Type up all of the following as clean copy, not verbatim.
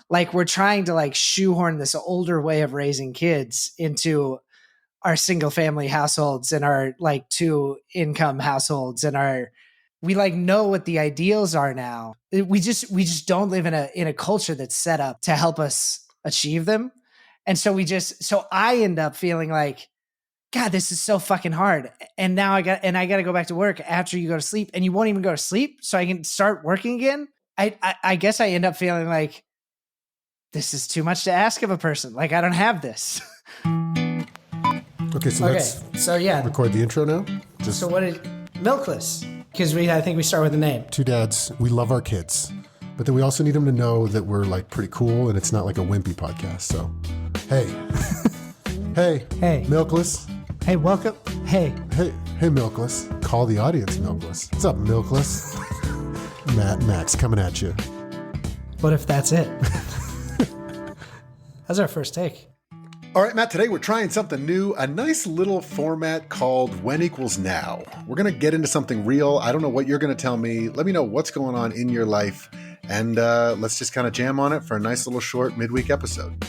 Like we're trying to like shoehorn this older way of raising kids into our single family households and our like 2 income households and we like know what the ideals are now. We just don't live in a culture that's set up to help us achieve them. And so I end up feeling like, God, this is so fucking hard. And now I got to go back to work after you go to sleep, and you won't even go to sleep so I can start working again. I guess I end up feeling like this is too much to ask of a person. Like I don't have this. Okay, let's record the intro now. So what did MILKLESS? Because I think we start with the name. 2 dads, we love our kids, but then we also need them to know that we're like pretty cool and it's not like a wimpy podcast. So, hey, hey, MILKLESS. Hey, welcome. Hey, MILKLESS. Call the audience MILKLESS. What's up, MILKLESS? Max coming at you. What if that's it? That's our first take. All right, Matt, today we're trying something new, a nice little format called When Equals Now. We're going to get into something real. I don't know what you're going to tell me. Let me know what's going on in your life, and let's just kind of jam on it for a nice little short midweek episode.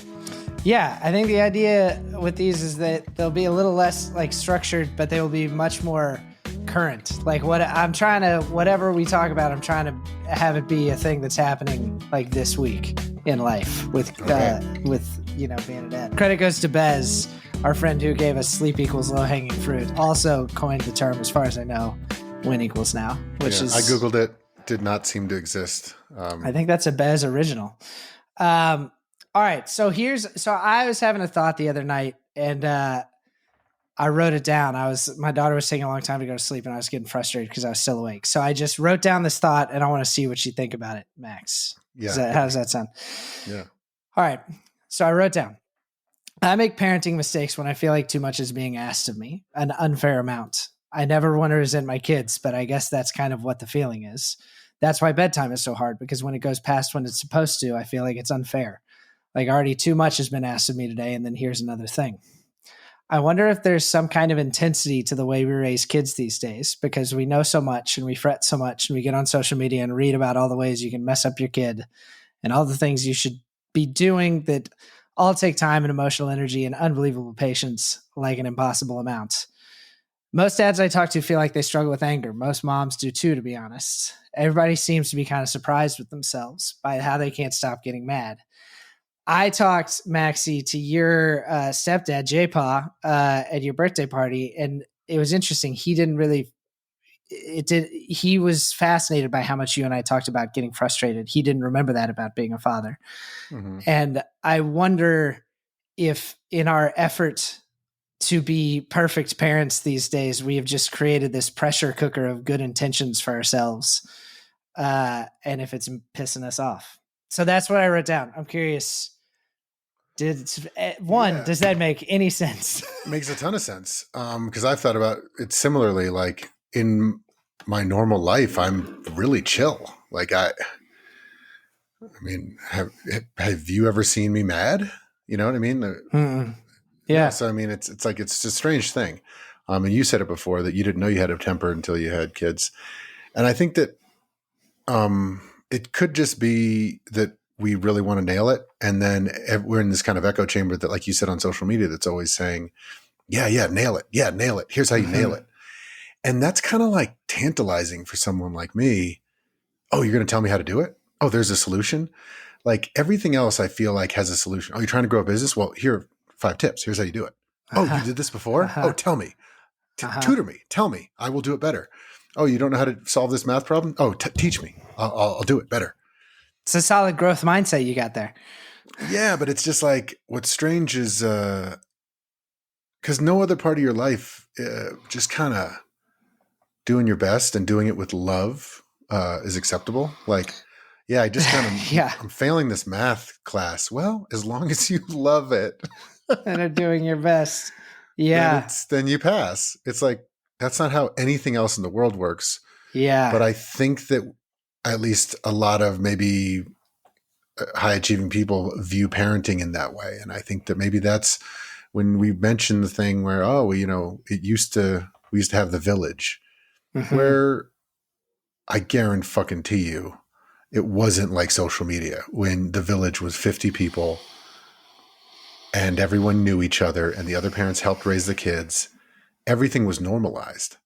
Yeah, I think the idea with these is that they'll be a little less like structured, but they will be much more current. Like whatever we talk about, I'm trying to have it be a thing that's happening like this week in life with being a dad. Credit goes to Bez, our friend who gave us sleep equals low hanging fruit. Also coined the term, as far as I know, when equals now, which is I Googled it, did not seem to exist. I think that's a Bez original. All right. So I was having a thought the other night and I wrote it down. My daughter was taking a long time to go to sleep and I was getting frustrated because I was still awake. So I just wrote down this thought and I want to see what you think about it, Max. Yeah. How does that sound? Yeah. All right. So I wrote down, I make parenting mistakes when I feel like too much is being asked of me, an unfair amount. I never want to resent my kids, but I guess that's kind of what the feeling is. That's why bedtime is so hard, because when it goes past when it's supposed to, I feel like it's unfair. Like already too much has been asked of me today, and then here's another thing. I wonder if there's some kind of intensity to the way we raise kids these days, because we know so much and we fret so much and we get on social media and read about all the ways you can mess up your kid and all the things you should be doing that all take time and emotional energy and unbelievable patience, like an impossible amount. Most dads I talk to feel like they struggle with anger. Most moms do too, to be honest. Everybody seems to be kind of surprised with themselves by how they can't stop getting mad. I talked, Maxie, to your stepdad, J-Pa, at your birthday party, and it was interesting. He was fascinated by how much you and I talked about getting frustrated. He didn't remember that about being a father. Mm-hmm. And I wonder if in our effort to be perfect parents these days, we have just created this pressure cooker of good intentions for ourselves. And if it's pissing us off. So that's what I wrote down. I'm curious. Does that make any sense? It makes a ton of sense. Because I've thought about it similarly. Like in my normal life, I'm really chill. Like I mean, have you ever seen me mad? You know what I mean? Mm-mm. Yeah. So I mean, it's like it's a strange thing. And you said it before that you didn't know you had a temper until you had kids, and I think that it could just be that we really want to nail it. And then we're in this kind of echo chamber that, like you said on social media, that's always saying, yeah, nail it. Yeah, nail it. Here's how you nail it. And that's kind of like tantalizing for someone like me. Oh, you're going to tell me how to do it? Oh, there's a solution. Like everything else I feel like has a solution. Oh, you're trying to grow a business? Well, here are 5 tips. Here's how you do it. Oh, you did this before? Oh, tell me. Tutor me. Tell me. I will do it better. Oh, you don't know how to solve this math problem? Oh, teach me. I'll do it better. It's a solid growth mindset you got there. Yeah, but it's just like what's strange is because no other part of your life, just kind of doing your best and doing it with love is acceptable. Like, yeah, I just kind of I'm failing this math class. Well, as long as you love it and are doing your best, then you pass. It's like that's not how anything else in the world works. Yeah, but I think that at least a lot of maybe high achieving people view parenting in that way. And I think that maybe that's when we mentioned the thing where, we used to have the village where I guarantee you it wasn't like social media when the village was 50 people and everyone knew each other and the other parents helped raise the kids. Everything was normalized.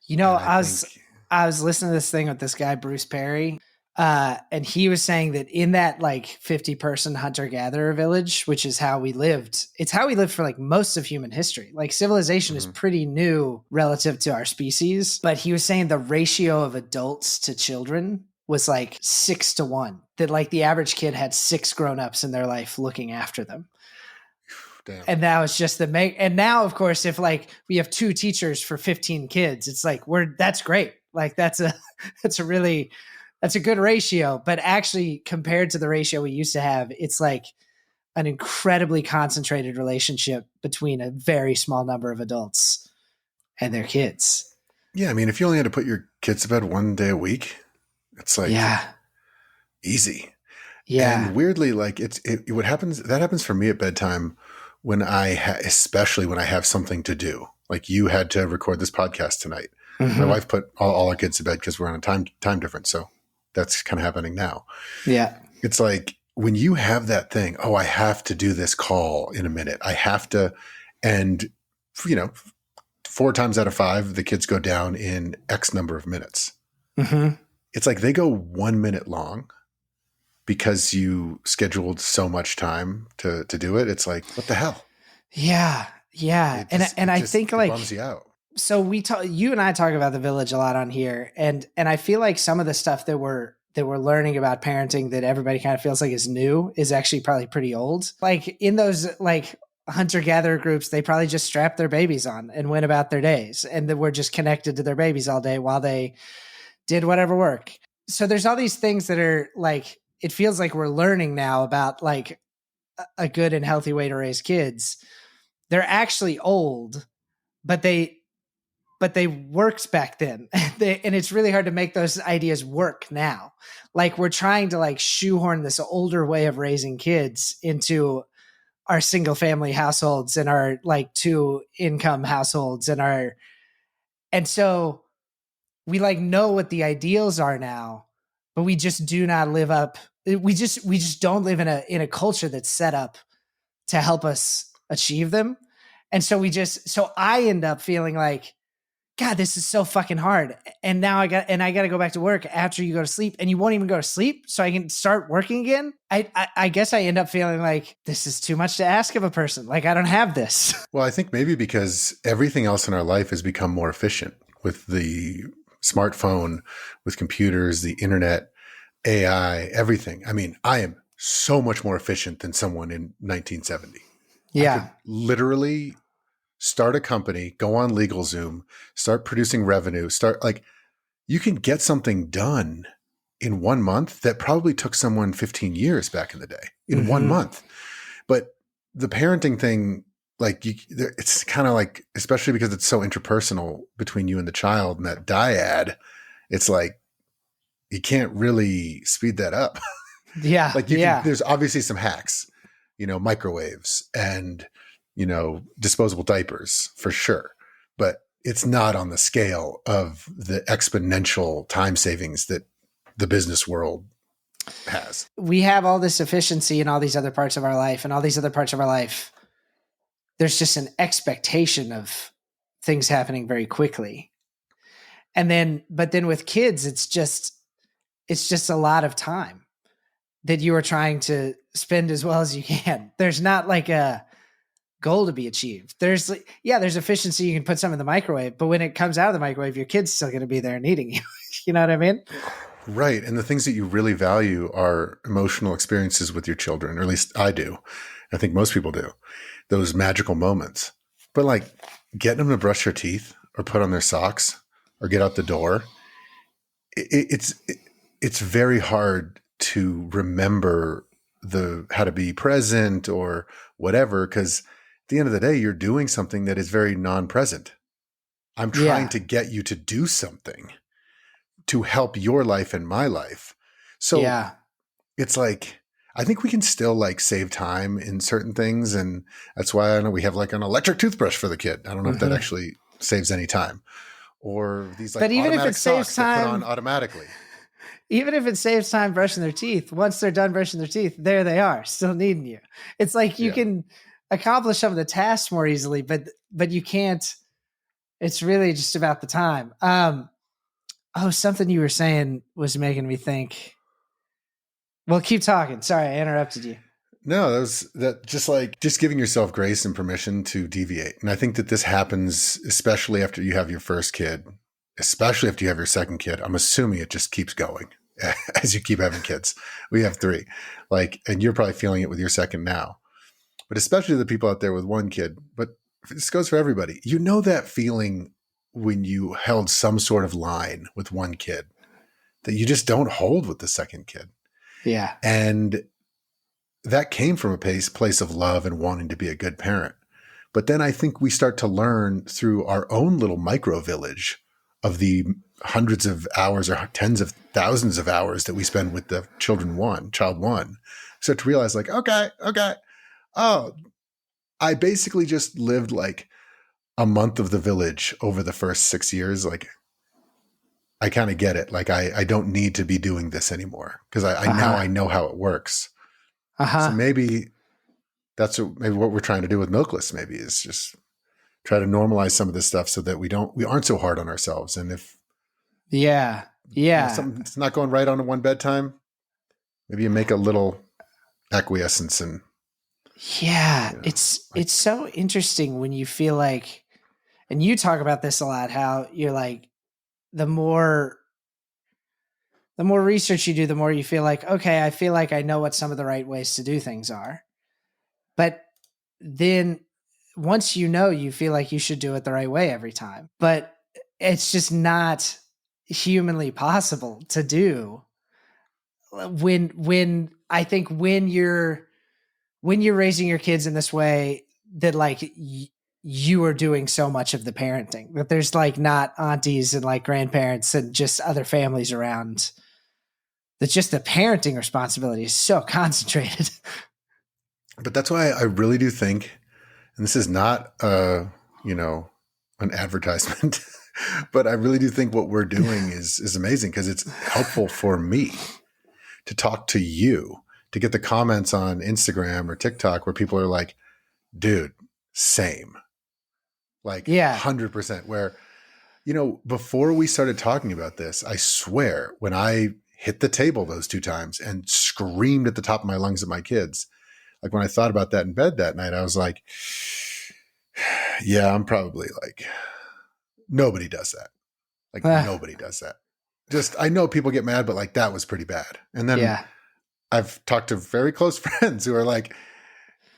You know, I was listening to this thing with this guy, Bruce Perry, and he was saying that in that like 50-person hunter-gatherer village, which is how we lived, it's how we lived for like most of human history. Like civilization is pretty new relative to our species. But he was saying the ratio of adults to children was like 6-1, that like the average kid had 6 grown-ups in their life looking after them. Damn. And that was just and now of course, if like we have 2 teachers for 15 kids, it's like that's great. Like that's a good ratio, but actually compared to the ratio we used to have, it's like an incredibly concentrated relationship between a very small number of adults and their kids. Yeah. I mean, if you only had to put your kids to bed one day a week, it's like easy. Yeah. And weirdly, like what happens, that happens for me at bedtime when especially when I have something to do. Like you had to record this podcast tonight. Mm-hmm. My wife put all our kids to bed because we're on a time difference. So that's kind of happening now. Yeah. It's like when you have that thing, oh, I have to do this call in a minute. I have to, and 4 times out of 5, the kids go down in X number of minutes. Mm-hmm. It's like they go 1 minute long because you scheduled so much time to do it. It's like, what the hell? Yeah. Yeah. I think like, bums you out. So you and I talk about the village a lot on here. And I feel like some of the stuff that we're learning about parenting that everybody kind of feels like is new is actually probably pretty old. Like in those like hunter-gatherer groups, they probably just strapped their babies on and went about their days. And they were just connected to their babies all day while they did whatever work. So there's all these things that are like, it feels like we're learning now about like a good and healthy way to raise kids. They're actually old, but they worked back then. And it's really hard to make those ideas work now. Like we're trying to like shoehorn this older way of raising kids into our single family households and our like 2 income households and so we like know what the ideals are now, but we just do not live up. We just don't live in a culture that's set up to help us achieve them. And so I end up feeling like, God, this is so fucking hard. And now I got to go back to work after you go to sleep, and you won't even go to sleep so I can start working again. I guess I end up feeling like this is too much to ask of a person. Like I don't have this. Well, I think maybe because everything else in our life has become more efficient with the smartphone, with computers, the internet, AI, everything. I mean, I am so much more efficient than someone in 1970. Yeah. I could literally start a company, go on LegalZoom, start producing revenue, you can get something done in 1 month that probably took someone 15 years back in the day in 1 month. But the parenting thing, like it's kind of like, especially because it's so interpersonal between you and the child and that dyad, it's like, you can't really speed that up. Yeah. Like there's obviously some hacks, microwaves and, disposable diapers for sure, but it's not on the scale of the exponential time savings that the business world has. We have all this efficiency in all these other parts of our life, and all these other parts of our life, there's just an expectation of things happening very quickly. But then with kids, it's just a lot of time that you are trying to spend as well as you can. There's not like a goal to be achieved. There's efficiency. You can put some in the microwave, but when it comes out of the microwave, your kid's still going to be there needing you. You know what I mean? Right. And the things that you really value are emotional experiences with your children, or at least I do. I think most people do. Those magical moments. But like getting them to brush their teeth or put on their socks or get out the door, it's very hard to remember how to be present or whatever, because at the end of the day, you're doing something that is very non-present. I'm trying to get you to do something to help your life and my life. So it's like, I think we can still like save time in certain things. And that's why I know we have like an electric toothbrush for the kid. I don't know if that actually saves any time, or these like, but even if it saves time, put on automatically. even if it saves time brushing their teeth, once they're done brushing their teeth, there they are, still needing you. It's like you can accomplish some of the tasks more easily, but you can't. It's really just about the time. Something you were saying was making me think. Well, keep talking. Sorry, I interrupted you. No, just giving yourself grace and permission to deviate. And I think that this happens especially after you have your first kid, especially after you have your second kid. I'm assuming it just keeps going as you keep having kids. We have 3, and you're probably feeling it with your second now, but especially the people out there with 1 kid. But this goes for everybody. You know that feeling when you held some sort of line with 1 kid that you just don't hold with the second kid. Yeah. And that came from a place of love and wanting to be a good parent. But then I think we start to learn through our own little micro village of the hundreds of hours or tens of thousands of hours that we spend with the child one, start to realize okay. Oh, I basically just lived a month of the village over the first 6 years. I kind of get it. I don't need to be doing this anymore because now I know how it works. So maybe that's what we're trying to do with MILKLESS. Maybe is just try to normalize some of this stuff so that we aren't so hard on ourselves. And if something's not going right on one bedtime, maybe you make a little acquiescence and it's so interesting when you feel like, and you talk about this a lot, how you're the more research you do, the more you feel okay, I feel like I know what some of the right ways to do things are. But then once you feel like you should do it the right way every time. But it's just not humanly possible to do when I think when you're raising your kids in this way that you are doing so much of the parenting, that there's not aunties and grandparents and just other families around, that just the parenting responsibility is so concentrated. But that's why I really do think, and this is not an advertisement, but I really do think what we're doing is amazing because it's helpful for me to talk to you, to get the comments on Instagram or TikTok where people are dude, same. 100%. Where, before we started talking about this, I swear when I hit the table those 2 times and screamed at the top of my lungs at my kids, when I thought about that in bed that night, I was yeah, I'm probably nobody does that. Nobody does that. Just, I know people get mad, but that was pretty bad. And then I've talked to very close friends who are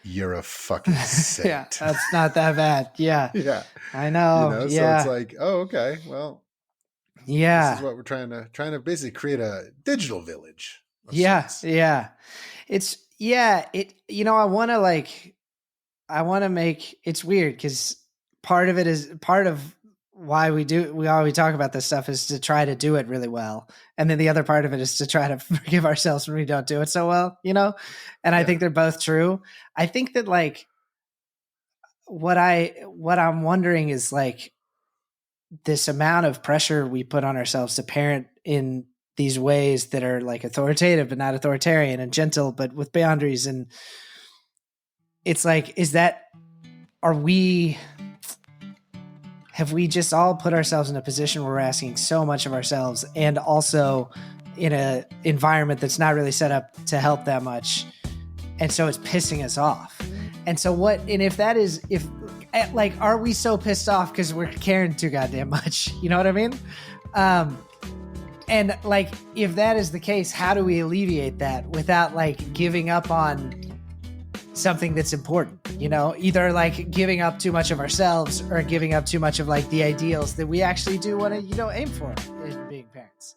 you're a fucking saint. Yeah, that's not that bad. Yeah. Yeah. I know. So it's oh, okay. Well, this is what we're trying to basically create a digital village. Yeah. Sorts. Yeah. I want to make, it's weird because part of why we talk about this stuff is to try to do it really well. And then the other part of it is to try to forgive ourselves when we don't do it so well, and I think they're both true. I think that what I'm wondering is this amount of pressure we put on ourselves to parent in these ways that are authoritative, but not authoritarian, and gentle, but with boundaries. And it's have we just all put ourselves in a position where we're asking so much of ourselves, and also in a environment that's not really set up to help that much. And so it's pissing us off. And so are we so pissed off because we're caring too goddamn much? You know what I mean? And if that is the case, how do we alleviate that without giving up on something that's important, either giving up too much of ourselves or giving up too much of the ideals that we actually do want to, aim for in being parents.